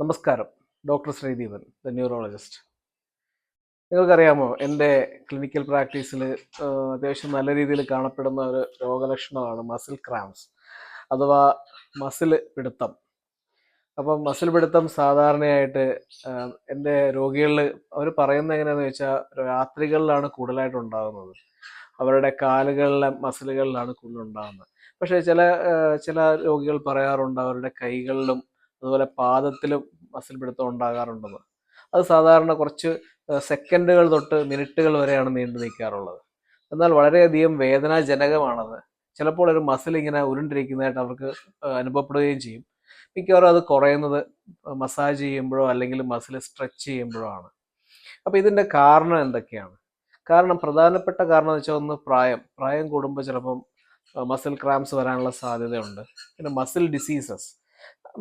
നമസ്കാരം. Doctor Sreedeepan, the neurologist. നിങ്ങൾക്കറിയാമോ, എൻ്റെ ക്ലിനിക്കൽ പ്രാക്ടീസിൽ അത്യാവശ്യം നല്ല രീതിയിൽ കാണപ്പെടുന്ന ഒരു രോഗലക്ഷണമാണ് മസിൽ ക്രാംസ് അഥവാ മസിൽ പിടുത്തം. അപ്പം മസിൽ പിടുത്തം സാധാരണയായിട്ട് എൻ്റെ രോഗികളിൽ അവർ പറയുന്നത് എങ്ങനെയാണെന്ന് വെച്ചാൽ രാത്രികളിലാണ് കൂടുതലായിട്ട് ഉണ്ടാകുന്നത്. അവരുടെ കാലുകളിലെ മസിലുകളിലാണ് കൂടുതലുണ്ടാകുന്നത്. പക്ഷേ ചില രോഗികൾ പറയാറുണ്ട് അവരുടെ കൈകളിലും അതുപോലെ പാദത്തിലും മസിൽ പിടുത്തം ഉണ്ടാകാറുണ്ടെന്ന്. അത് സാധാരണ കുറച്ച് സെക്കൻഡുകൾ തൊട്ട് മിനിറ്റുകൾ വരെയാണ് നീണ്ടു നിൽക്കാറുള്ളത്. എന്നാൽ വളരെയധികം വേദനാജനകമാണത്. ചിലപ്പോൾ ഒരു മസിൽ ഇങ്ങനെ ഉരുണ്ടിരിക്കുന്നതായിട്ട് അവർക്ക് അനുഭവപ്പെടുകയും ചെയ്യും. മിക്കവാറും അത് കുറയുന്നത് മസാജ് ചെയ്യുമ്പോഴോ അല്ലെങ്കിൽ മസിൽ സ്ട്രെച്ച് ചെയ്യുമ്പോഴോ ആണ്. അപ്പോൾ ഇതിൻ്റെ കാരണം എന്തൊക്കെയാണ്? കാരണം പ്രധാനപ്പെട്ട കാരണം എന്ന് വെച്ചാൽ ഒന്ന് പ്രായം കൂടുമ്പോൾ ചിലപ്പം മസിൽ ക്രാംസ് വരാനുള്ള സാധ്യതയുണ്ട്. പിന്നെ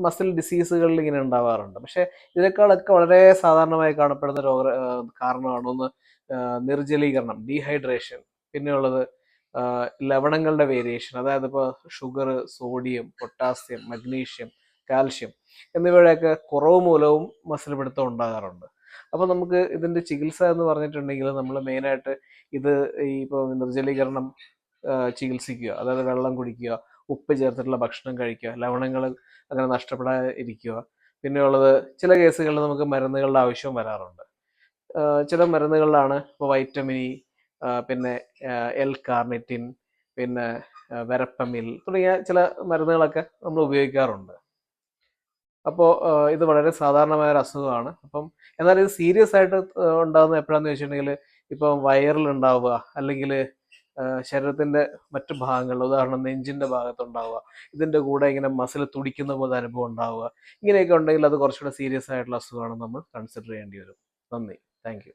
മസിൽ ഡിസീസുകളിൽ ഇങ്ങനെ ഉണ്ടാവാറുണ്ട്. പക്ഷേ ഇതിനേക്കാളൊക്കെ വളരെ സാധാരണമായി കാണപ്പെടുന്ന കാരണമാണ് ഒന്ന് നിർജ്ജലീകരണം, ഡീഹൈഡ്രേഷൻ. പിന്നെയുള്ളത് ലവണങ്ങളുടെ വേരിയേഷൻ, അതായത് ഇപ്പോൾ sugar, sodium, potassium, magnesium, calcium എന്നിവയുടെയൊക്കെ കുറവ് മൂലവും മസിൽ പിടുത്തം ഉണ്ടാകാറുണ്ട്. അപ്പോൾ നമുക്ക് ഇതിൻ്റെ ചികിത്സ എന്ന് പറഞ്ഞിട്ടുണ്ടെങ്കിൽ നമ്മൾ മെയിനായിട്ട് ഇത് ഇപ്പോൾ നിർജ്ജലീകരണം ചികിത്സിക്കുക, അതായത് വെള്ളം കുടിക്കുക, ഉപ്പ് ചേർത്തിട്ടുള്ള ഭക്ഷണം കഴിക്കുക, ലവണങ്ങൾ അങ്ങനെ നഷ്ടപ്പെടാതിരിക്കുക. പിന്നെയുള്ളത് ചില കേസുകളിൽ നമുക്ക് മരുന്നുകളുടെ ആവശ്യവും വരാറുണ്ട്. ചില മരുന്നുകളിലാണ് ഇപ്പോൾ വൈറ്റമിൻ ഇ, പിന്നെ എൽ കാർണിറ്റിൻ, പിന്നെ വെരപ്പമിൽ തുടങ്ങിയ ചില മരുന്നുകളൊക്കെ നമ്മൾ ഉപയോഗിക്കാറുണ്ട്. അപ്പോൾ ഇത് വളരെ സാധാരണമായ ഒരു അസുഖമാണ്. എന്നാൽ ഇത് സീരിയസ് ആയിട്ട് ഉണ്ടാകുന്നത് എപ്പോഴാന്ന് വെച്ചിട്ടുണ്ടെങ്കിൽ ഇപ്പം വയറിലുണ്ടാവുക, അല്ലെങ്കിൽ ശരീരത്തിൻ്റെ മറ്റു ഭാഗങ്ങളിൽ, ഉദാഹരണം നെഞ്ചിൻ്റെ ഭാഗത്തുണ്ടാവുക, ഇതിൻ്റെ കൂടെ ഇങ്ങനെ മസിൽ തുടിക്കുന്ന പോലെ അനുഭവം ഉണ്ടാവുക, ഇങ്ങനെയൊക്കെ ഉണ്ടെങ്കിൽ അത് കുറച്ചുകൂടെ സീരിയസ് ആയിട്ടുള്ള അസുഖമാണ്, നമ്മൾ കൺസിഡർ ചെയ്യേണ്ടി വരും. നന്ദി. Thank you.